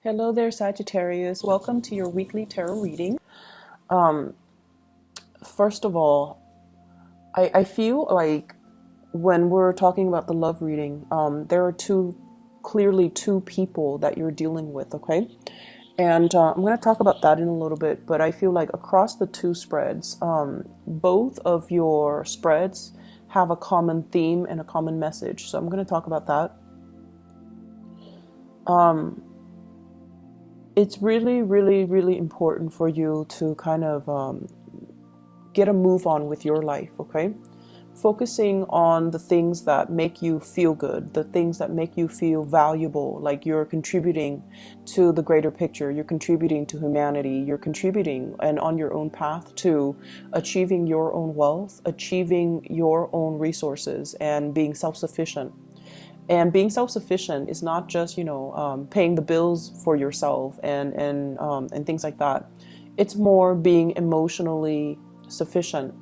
Hello there, Sagittarius. Welcome to your weekly tarot reading. Um, First of all, I feel like when we're talking about the love reading, there are clearly two people that you're dealing with, okay? And I'm going to talk about that in a little bit, but I feel like across the two spreads, both of your spreads have a common theme and a common message. So I'm going to talk about that. It's really, really, really important for you to kind of get a move on with your life, okay? Focusing on the things that make you feel good, the things that make you feel valuable, like you're contributing to the greater picture, you're contributing to humanity, you're contributing and on your own path to achieving your own wealth, achieving your own resources, and being self-sufficient. And being self-sufficient is not just, paying the bills for yourself and things like that. It's more being emotionally sufficient,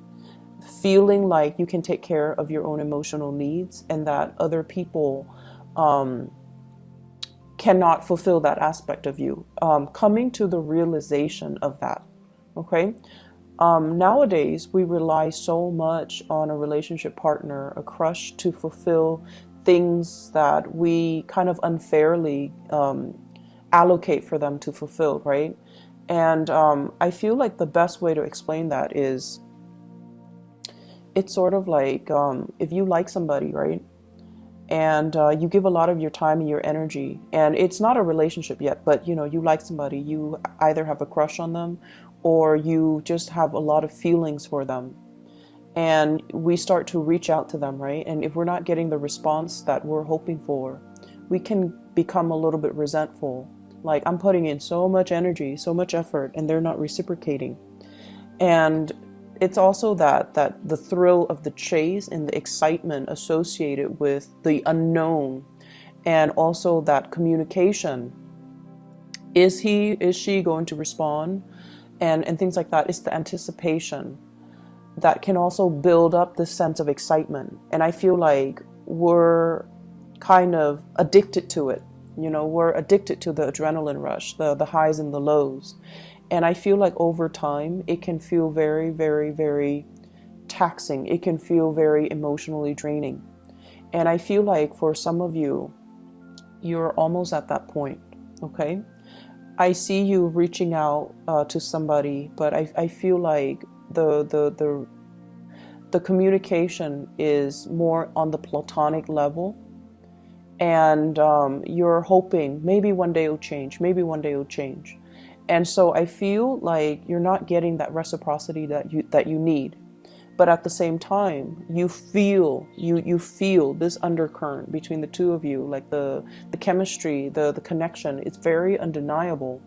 feeling like you can take care of your own emotional needs and that other people cannot fulfill that aspect of you. Coming to the realization of that, okay? Nowadays, we rely so much on a relationship partner, a crush, to fulfill things that we kind of unfairly allocate for them to fulfill, right? And I feel like the best way to explain that is it's sort of like if you like somebody, right? And you give a lot of your time and your energy, and it's not a relationship yet, but you like somebody, you either have a crush on them or you just have a lot of feelings for them. And we start to reach out to them, right? And if we're not getting the response that we're hoping for, we can become a little bit resentful. Like, I'm putting in so much energy, so much effort, and they're not reciprocating. And it's also that the thrill of the chase and the excitement associated with the unknown, and also that communication. Is she going to respond? And things like that. It's the anticipation that can also build up this sense of excitement. And I feel like we're kind of addicted to it. We're addicted to the adrenaline rush, the highs and the lows. And I feel like over time, it can feel very, very, very taxing. It can feel very emotionally draining. And I feel like for some of you, you're almost at that point, okay? I see you reaching out to somebody, but I feel like the communication is more on the platonic level, and you're hoping maybe one day it'll change, maybe one day it'll change. And so I feel like you're not getting that reciprocity that you need. But at the same time, you feel this undercurrent between the two of you, like the chemistry, the connection. It's very undeniable.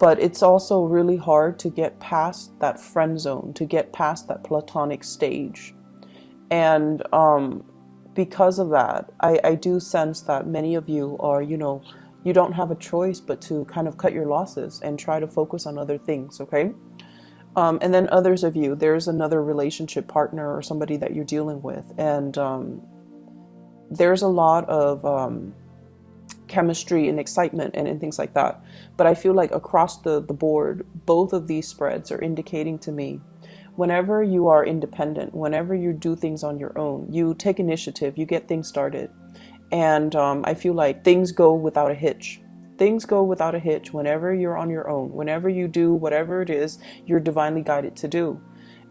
But it's also really hard to get past that friend zone, to get past that platonic stage. And because of that, I do sense that many of you are, you don't have a choice but to kind of cut your losses and try to focus on other things, okay? And then others of you, there's another relationship partner or somebody that you're dealing with, and there's a lot of chemistry and excitement and things like that. But I feel like across the board, both of these spreads are indicating to me, whenever you are independent, whenever you do things on your own, you take initiative, you get things started. And I feel like things go without a hitch. Things go without a hitch whenever you're on your own, whenever you do whatever it is you're divinely guided to do.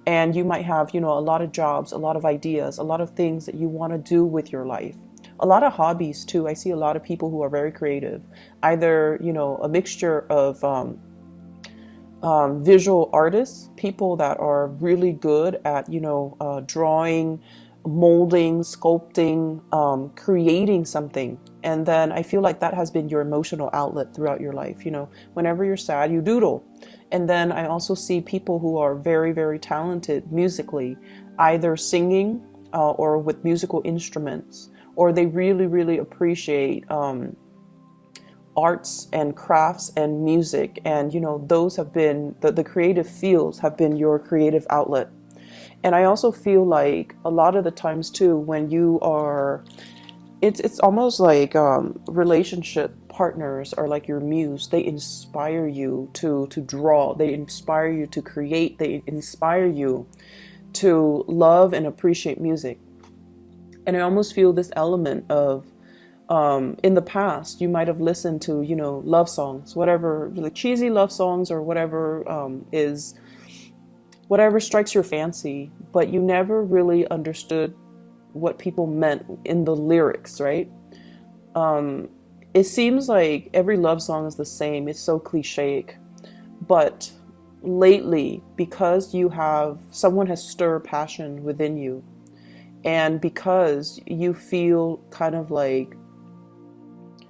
And you might have, a lot of jobs, a lot of ideas, a lot of things that you want to do with your life. A lot of hobbies too. I see a lot of people who are very creative, either, a mixture of visual artists, people that are really good at, drawing, molding, sculpting, creating something. And then I feel like that has been your emotional outlet throughout your life. Whenever you're sad, you doodle. And then I also see people who are very, very talented musically, either singing or with musical instruments, or they really, really appreciate arts and crafts and music. And, those have been, the creative fields have been your creative outlet. And I also feel like a lot of the times too, when you are it's almost like relationship partners are like your muse. They inspire you to draw. They inspire you to create. They inspire you to love and appreciate music. And I almost feel this element of in the past you might have listened to, you know, love songs, whatever, like cheesy love songs or whatever is whatever strikes your fancy, but you never really understood what people meant in the lyrics, right? It seems like every love song is the same. It's so cliche. But lately, because you have someone has stirred passion within you, and because you feel kind of like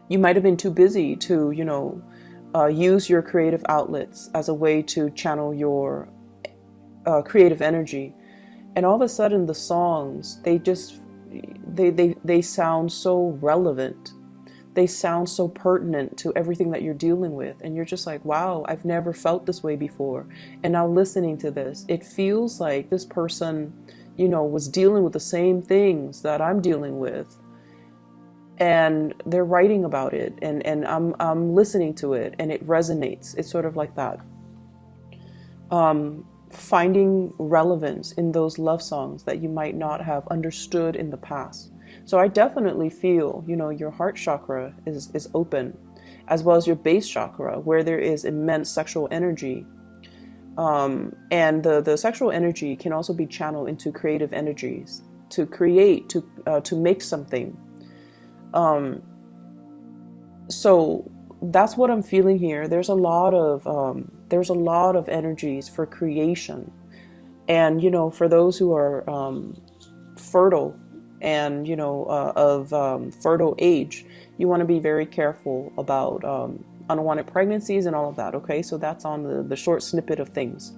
you might have been too busy to, you know, use your creative outlets as a way to channel your creative energy, and all of a sudden the songs, they just they sound so relevant. They sound so pertinent to everything that you're dealing with, and you're just like, wow, I've never felt this way before. And now listening to this, it feels like this person, you know, was dealing with the same things that I'm dealing with, and they're writing about it, and I'm listening to it, and it resonates. It's sort of like that. Finding relevance in those love songs that you might not have understood in the past. So I definitely feel, you know, your heart chakra is open, as well as your base chakra, where there is immense sexual energy. And the sexual energy can also be channeled into creative energies, to create, to make something. So that's what I'm feeling here. There's a lot of energies for creation, and you know, for those who are fertile and you know of fertile age, you want to be very careful about unwanted pregnancies and all of that. Okay, so that's on the short snippet of things.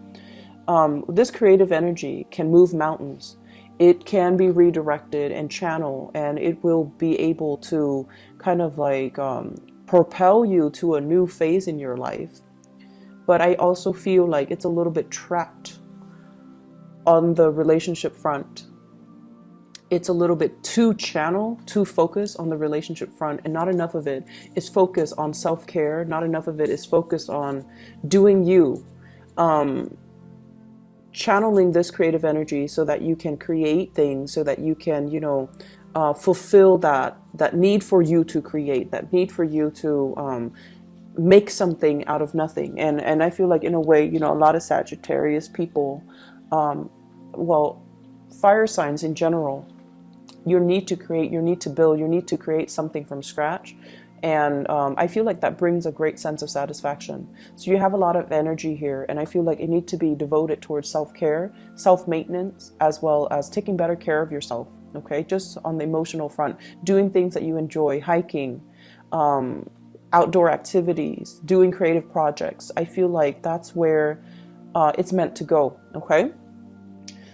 This creative energy can move mountains. It can be redirected and channeled, and it will be able to kind of like propel you to a new phase in your life. But I also feel like it's a little bit trapped on the relationship front. It's a little bit too channel, too focused on the relationship front, and not enough of it is focused on self-care. Not enough of it is focused on doing you. Channeling this creative energy so that you can create things, so that you can, you know, fulfill that need for you to create, that need for you to make something out of nothing. And I feel like in a way, you know, a lot of Sagittarius people, well, fire signs in general, your need to create, your need to build, your need to create something from scratch. And I feel like that brings a great sense of satisfaction. So you have a lot of energy here, and I feel like it needs to be devoted towards self-care, self-maintenance, as well as taking better care of yourself. Okay, just on the emotional front, doing things that you enjoy, hiking, outdoor activities, doing creative projects. I feel like that's where it's meant to go. Okay.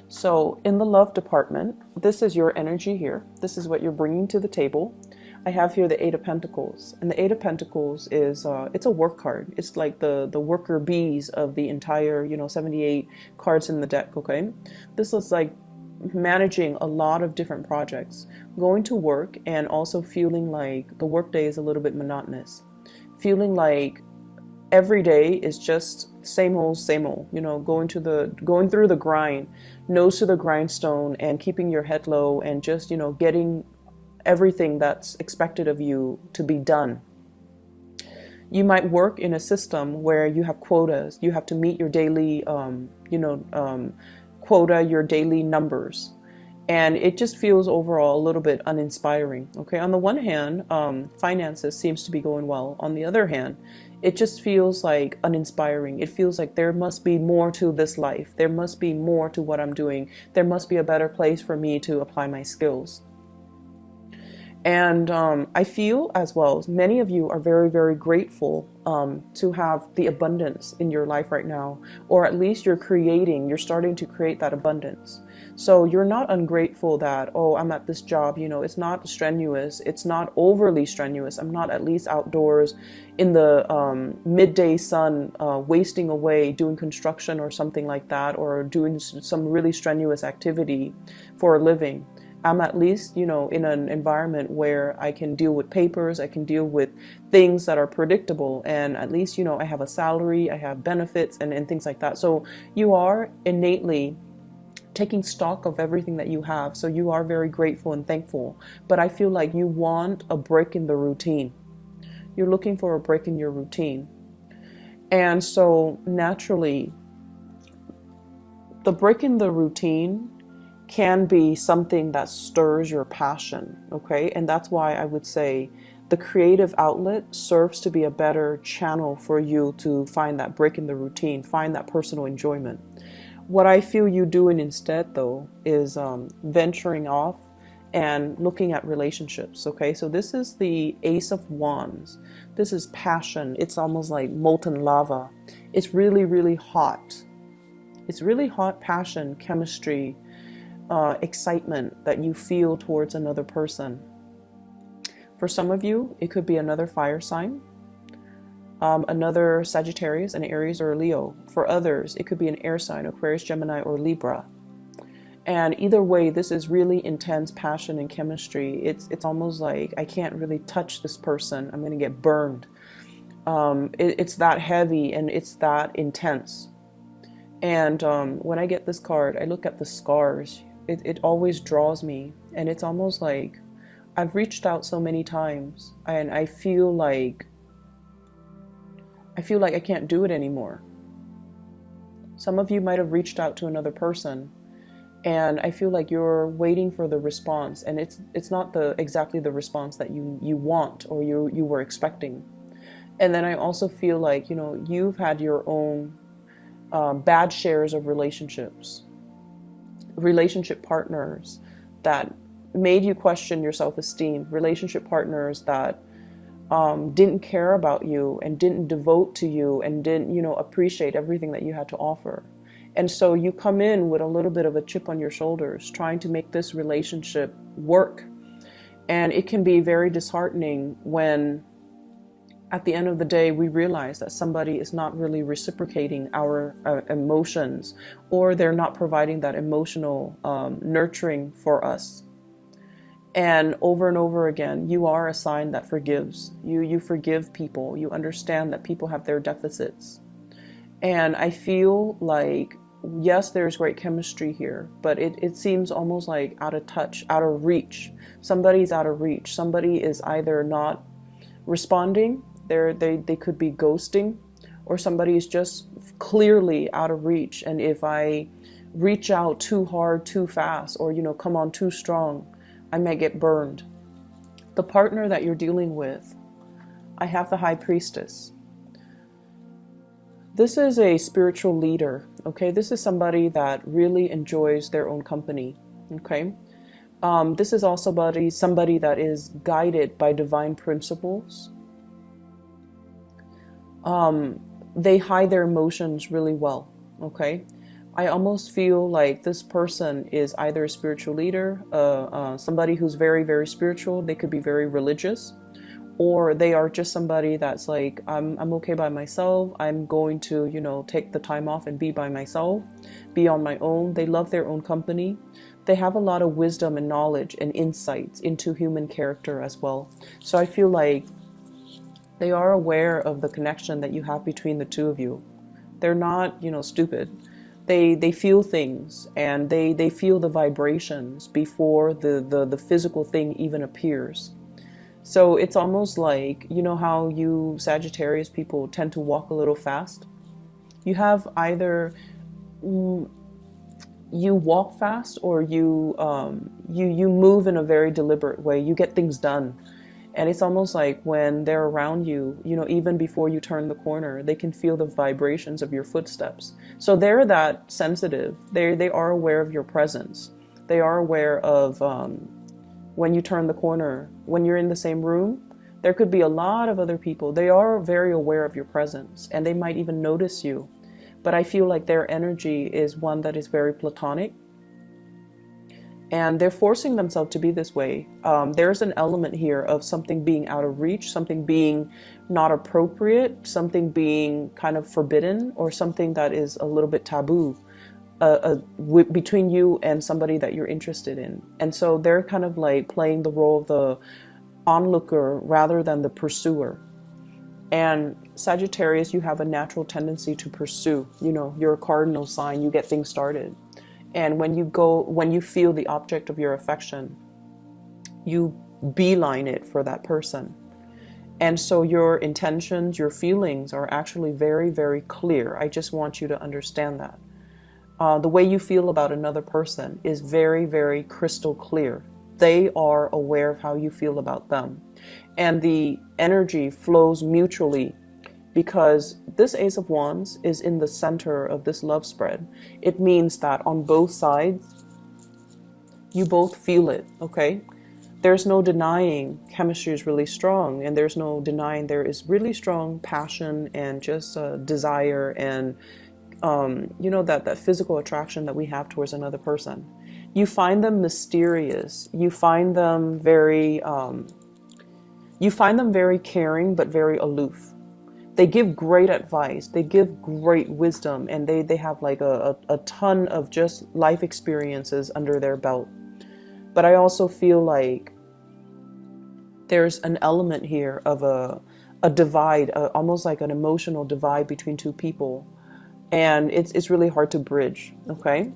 So in the love department, this is your energy here. This is what you're bringing to the table. I have here the Eight of Pentacles, and the Eight of Pentacles is it's a work card. It's like the worker bees of the entire, you know, 78 cards in the deck. Okay, this is like managing a lot of different projects, going to work, and also feeling like the workday is a little bit monotonous, feeling like every day is just same old, you know, going through the grind, nose to the grindstone, and keeping your head low, and just, you know, getting everything that's expected of you to be done. You might work in a system where you have quotas. You have to meet your daily, quota, your daily numbers. And it just feels overall a little bit uninspiring. Okay, on the one hand, finances seems to be going well. On the other hand, it just feels like uninspiring. It feels like there must be more to this life. There must be more to what I'm doing. There must be a better place for me to apply my skills. And I feel as well, many of you are very, very grateful to have the abundance in your life right now, or at least you're starting to create that abundance. So you're not ungrateful that, oh, I'm at this job, you know, it's not strenuous, it's not overly strenuous. I'm not at least outdoors in the midday sun, wasting away doing construction or something like that, or doing some really strenuous activity for a living. I'm at least, you know, in an environment where I can deal with papers, I can deal with things that are predictable, and at least, you know, I have a salary, I have benefits and things like that. So you are innately taking stock of everything that you have. So you are very grateful and thankful. But I feel like you want a break in the routine. You're looking for a break in your routine. And so naturally, the break in the routine can be something that stirs your passion, okay? And that's why I would say the creative outlet serves to be a better channel for you to find that break in the routine, find that personal enjoyment. What I feel you doing instead, though, is venturing off and looking at relationships, okay? So this is the Ace of Wands. This is passion. It's almost like molten lava. It's really, really hot. It's really hot passion, chemistry, excitement that you feel towards another person. For some of you, it could be another fire sign, another Sagittarius, an Aries, or a Leo. For others, it could be an air sign, Aquarius, Gemini, or Libra. And either way, this is really intense passion and chemistry. It's almost like I can't really touch this person. I'm going to get burned. It's that heavy and it's that intense. And when I get this card, I look at the scars. It always draws me. And it's almost like I've reached out so many times and I feel like I can't do it anymore. Some of you might have reached out to another person and I feel like you're waiting for the response, and it's not exactly the response that you want or you were expecting. And then I also feel like, you know, you've had your own bad shares of relationship partners that made you question your self-esteem, relationship partners that didn't care about you and didn't devote to you and didn't, you know, appreciate everything that you had to offer. And so you come in with a little bit of a chip on your shoulders, trying to make this relationship work. And it can be very disheartening when at the end of the day, we realize that somebody is not really reciprocating our emotions, or they're not providing that emotional nurturing for us. And over again, you are a sign that forgives. You forgive people. You understand that people have their deficits. And I feel like, yes, there's great chemistry here, but it seems almost like out of touch, out of reach. Somebody's out of reach. Somebody is either not responding, they could be ghosting, or somebody is just clearly out of reach. And if I reach out too hard, too fast, or, you know, come on too strong, I may get burned. The partner that you're dealing with, I have the High Priestess. This is a spiritual leader, okay? This is somebody that really enjoys their own company, okay? This is also somebody that is guided by divine principles. They hide their emotions really well, okay? I almost feel like this person is either a spiritual leader, somebody who's very, very spiritual. They could be very religious, or they are just somebody that's like, I'm okay by myself. I'm going to, you know, take the time off and be by myself, be on my own. They love their own company. They have a lot of wisdom and knowledge and insights into human character as well. So I feel like they are aware of the connection that you have between the two of you. They're not, you know, stupid. They feel things, and they feel the vibrations before the physical thing even appears. So it's almost like, you know how you Sagittarius people tend to walk a little fast? You have either you walk fast, or you move in a very deliberate way. You get things done. And it's almost like when they're around you, you know, even before you turn the corner, they can feel the vibrations of your footsteps. So they're that sensitive. They are aware of your presence. They are aware of when you turn the corner, when you're in the same room, there could be a lot of other people. They are very aware of your presence, and they might even notice you. But I feel like their energy is one that is very platonic. And they're forcing themselves to be this way. There's an element here of something being out of reach, something being not appropriate, something being kind of forbidden, or something that is a little bit taboo. between you and somebody that you're interested in. And so they're kind of like playing the role of the onlooker rather than the pursuer. And Sagittarius, you have a natural tendency to pursue. You know, you're a cardinal sign, you get things started. And when you feel the object of your affection, you beeline it for that person. And so your intentions, your feelings are actually very, very clear. I just want you to understand that. The way you feel about another person is very, very crystal clear. They are aware of how you feel about them. And the energy flows mutually, because this Ace of Wands is in the center of this love spread. It means that on both sides, you both feel it, okay? There's no denying chemistry is really strong, and there's no denying there is really strong passion and just desire and you know, that physical attraction that we have towards another person. You find them mysterious. You find them very caring, but very aloof. They give great advice. They give great wisdom, and they have like a ton of just life experiences under their belt. But I also feel like there's an element here of a divide, almost like an emotional divide between two people. And it's really hard to bridge, okay?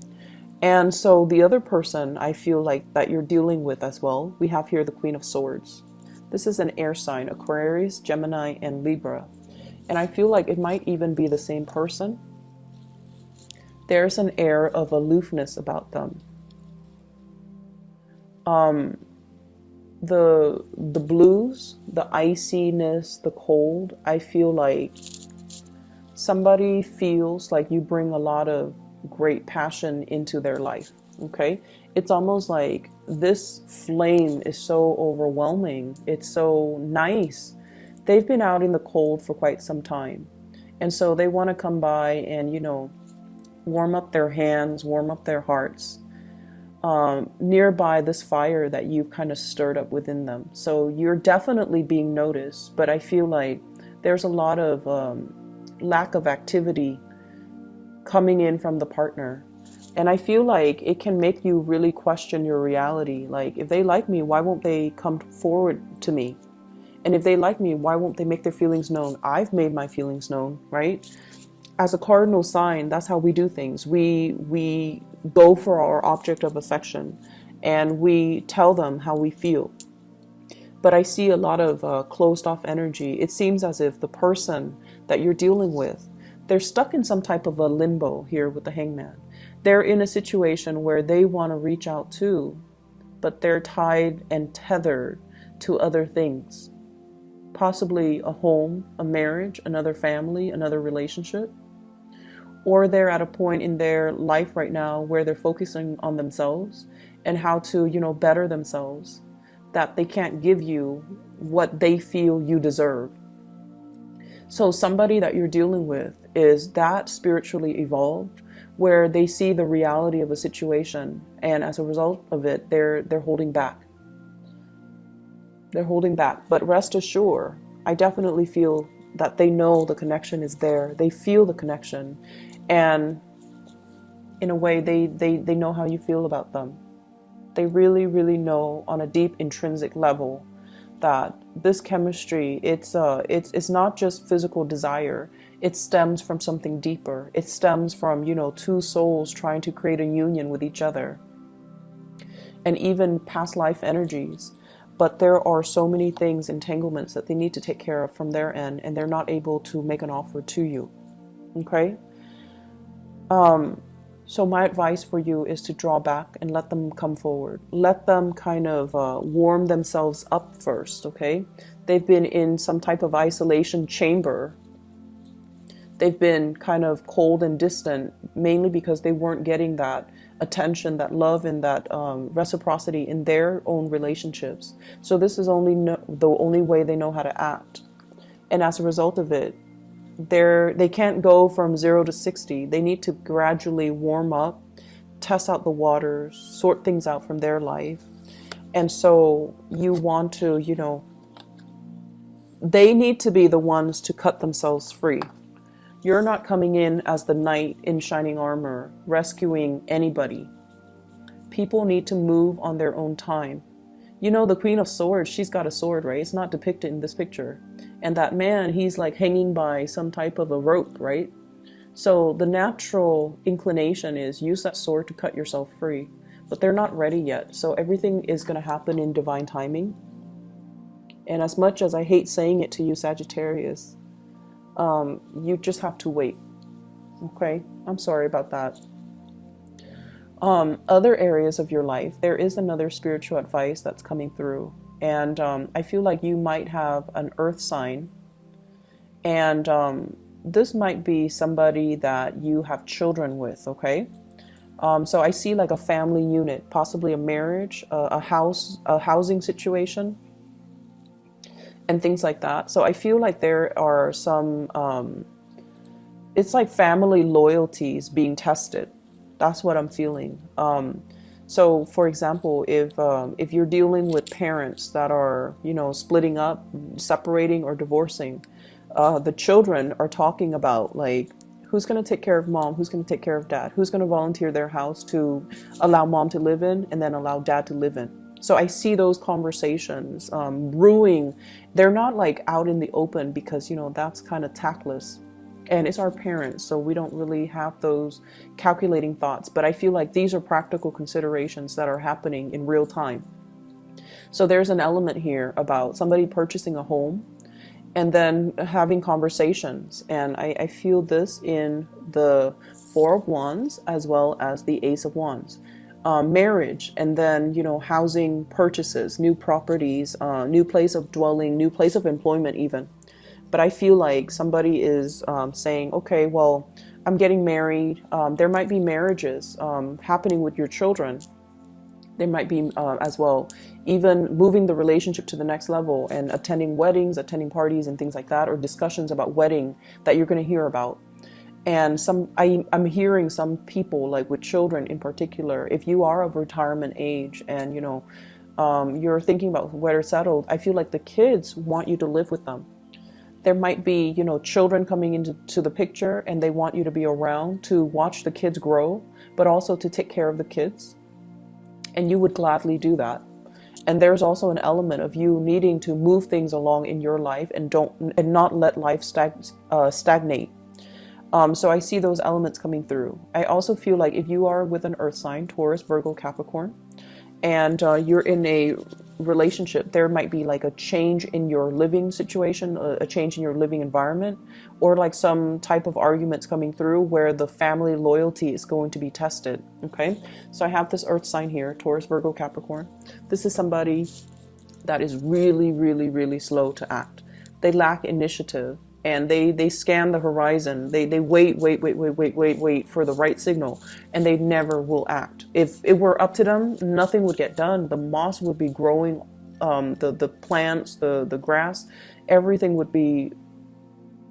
And so the other person I feel like that you're dealing with as well, we have here the Queen of Swords. This is an air sign, Aquarius, Gemini, and Libra. And I feel like it might even be the same person. There's an air of aloofness about them. The blues, the iciness, the cold, I feel like somebody feels like you bring a lot of great passion into their life, okay? It's almost like this flame is so overwhelming. It's so nice. They've been out in the cold for quite some time. And so they want to come by and, you know, warm up their hands, warm up their hearts, nearby this fire that you've kind of stirred up within them. So you're definitely being noticed, but I feel like there's a lot of lack of activity coming in from the partner. And I feel like it can make you really question your reality. Like, if they like me, why won't they come forward to me? And if they like me, why won't they make their feelings known? I've made my feelings known, right? As a cardinal sign, that's how we do things. We go for our object of affection and we tell them how we feel. But I see a lot of closed off energy. It seems as if the person that you're dealing with, they're stuck in some type of a limbo here with the Hangman. They're in a situation where they want to reach out too, but they're tied and tethered to other things. Possibly a home, a marriage, another family, another relationship. Or they're at a point in their life right now where they're focusing on themselves and how to, you know, better themselves, that they can't give you what they feel you deserve. So somebody that you're dealing with is that spiritually evolved, where they see the reality of a situation, and as a result of it, they're holding back. They're holding back. But rest assured, I definitely feel that they know the connection is there. They feel the connection. And in a way, they know how you feel about them. They really, really know on a deep intrinsic level that this chemistry, it's not just physical desire. It stems from something deeper. It stems from, you know, two souls trying to create a union with each other, and even past life energies. But there are so many things, entanglements that they need to take care of from their end, and they're not able to make an offer to you. Okay? So my advice for you is to draw back and let them come forward. Let them kind of warm themselves up first, okay? They've been in some type of isolation chamber. They've been kind of cold and distant, mainly because they weren't getting that attention, that love, and that reciprocity in their own relationships. So this is the only way they know how to act. And as a result of it, they can't go from 0 to 60. They need to gradually warm up, test out the waters, sort things out from their life. And so you want to, you know, they need to be the ones to cut themselves free. You're not coming in as the knight in shining armor, rescuing anybody. People need to move on their own time. You know, the Queen of Swords, she's got a sword, right? It's not depicted in this picture. And that man, he's like hanging by some type of a rope, right? So the natural inclination is use that sword to cut yourself free. But they're not ready yet. So everything is going to happen in divine timing. And as much as I hate saying it to you, Sagittarius, you just have to wait. Okay? I'm sorry about that. Other areas of your life, there is another spiritual advice that's coming through. And I feel like you might have an earth sign. And this might be somebody that you have children with, okay? So I see like a family unit, possibly a marriage, a housing situation, and things like that. So I feel like there are some, it's like family loyalties being tested. That's what I'm feeling. So for example, if you're dealing with parents that are, you know, splitting up, separating, or divorcing, the children are talking about like, who's going to take care of mom? Who's going to take care of dad? Who's going to volunteer their house to allow mom to live in and then allow dad to live in? So I see those conversations brewing. They're not like out in the open because, you know, that's kind of tactless. And it's our parents, so we don't really have those calculating thoughts. But I feel like these are practical considerations that are happening in real time. So there's an element here about somebody purchasing a home and then having conversations. And I feel this in the Four of Wands as well as the Ace of Wands. Marriage, and then, you know, housing purchases, new properties, new place of dwelling, new place of employment even. But I feel like somebody is saying, okay, well, I'm getting married. There might be marriages happening with your children. There might be as well, even moving the relationship to the next level and attending weddings, attending parties and things like that, or discussions about wedding that you're going to hear about. And I'm hearing some people, like with children in particular, if you are of retirement age and, you know, you're thinking about where to settle, I feel like the kids want you to live with them. There might be, you know, children coming into the picture and they want you to be around to watch the kids grow, but also to take care of the kids. And you would gladly do that. And there's also an element of you needing to move things along in your life and not let life stagnate. So I see those elements coming through. I also feel like if you are with an earth sign, Taurus, Virgo, Capricorn, and you're in a relationship, there might be like a change in your living situation, a change in your living environment, or like some type of arguments coming through where the family loyalty is going to be tested. Okay, so I have this earth sign here, Taurus, Virgo, Capricorn. This is somebody that is really, really, really slow to act. They lack initiative. And they scan the horizon. They wait for the right signal, and they never will act. If it were up to them, nothing would get done. The moss would be growing, the plants, the grass, everything would be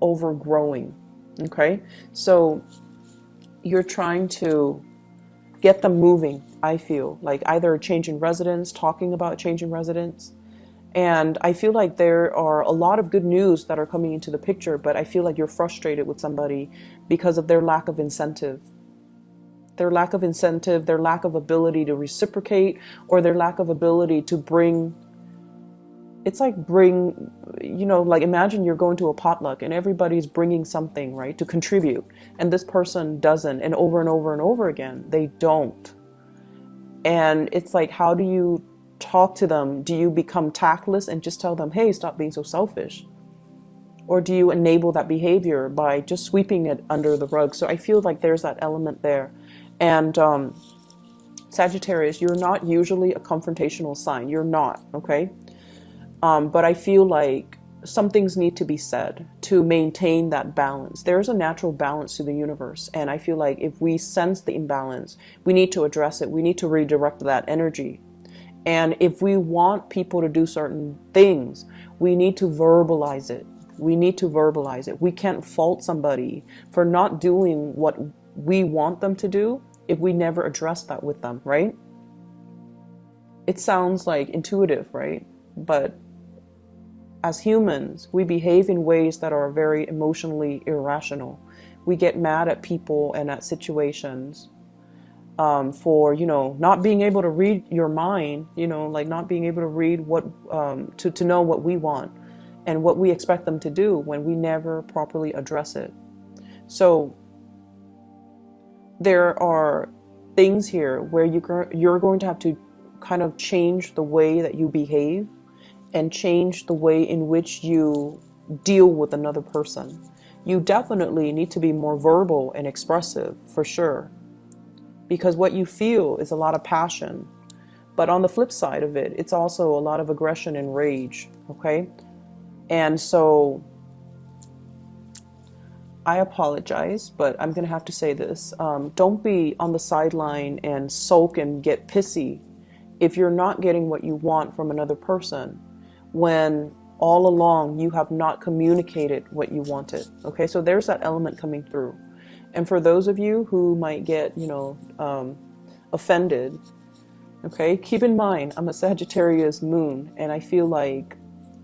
overgrowing. Okay, so you're trying to get them moving. I feel like either a change in residence, talking about change in residence. And I feel like there are a lot of good news that are coming into the picture, but I feel like you're frustrated with somebody because of their lack of incentive. Their lack of incentive, their lack of ability to reciprocate, or their lack of ability to bring, you know, like imagine you're going to a potluck and everybody's bringing something, right, to contribute. And this person doesn't, and over and over and over again, they don't. And it's like, how do you talk to them? Do you become tactless and just tell them, hey, stop being so selfish? Or do you enable that behavior by just sweeping it under the rug? So I feel like there's that element there. And Sagittarius, you're not usually a confrontational sign. You're not, okay? But I feel like some things need to be said to maintain that balance. There's a natural balance to the universe. And I feel like if we sense the imbalance, we need to address it. We need to redirect that energy. And if we want people to do certain things, we need to verbalize it. We need to verbalize it. We can't fault somebody for not doing what we want them to do if we never address that with them, right? It sounds like intuitive, right? But as humans, we behave in ways that are very emotionally irrational. We get mad at people and at situations for, you know, not being able to read your mind, you know, like not being able to read what, to know what we want and what we expect them to do when we never properly address it. So there are things here where you're going to have to kind of change the way that you behave and change the way in which you deal with another person. You definitely need to be more verbal and expressive, for sure, because what you feel is a lot of passion. But on the flip side of it, it's also a lot of aggression and rage, okay? And so I apologize, but I'm going to have to say this. Don't be on the sideline and sulk and get pissy if you're not getting what you want from another person when all along you have not communicated what you wanted. Okay, so there's that element coming through. And for those of you who might get, you know, offended, okay, keep in mind, I'm a Sagittarius moon, and I feel like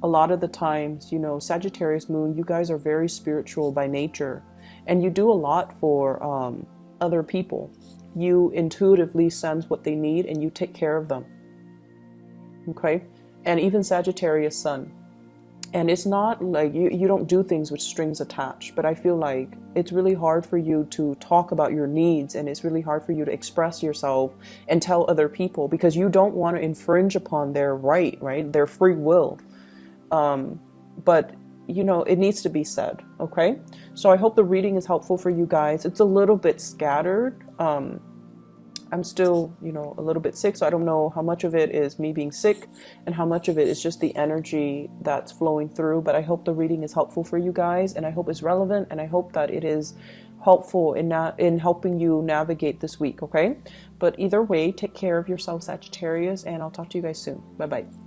a lot of the times, you know, Sagittarius moon, you guys are very spiritual by nature, and you do a lot for other people. You intuitively sense what they need and you take care of them. Okay, and even Sagittarius sun. And it's not like you don't do things with strings attached, but I feel like it's really hard for you to talk about your needs, and it's really hard for you to express yourself and tell other people because you don't want to infringe upon their right, their free will. But you know, it needs to be said. Okay, so I hope the reading is helpful for you guys. It's a little bit scattered. I'm still, you know, a little bit sick, so I don't know how much of it is me being sick and how much of it is just the energy that's flowing through. But I hope the reading is helpful for you guys, and I hope it's relevant, and I hope that it is helpful in helping you navigate this week. Okay, but either way, take care of yourself, Sagittarius, and I'll talk to you guys soon. Bye bye.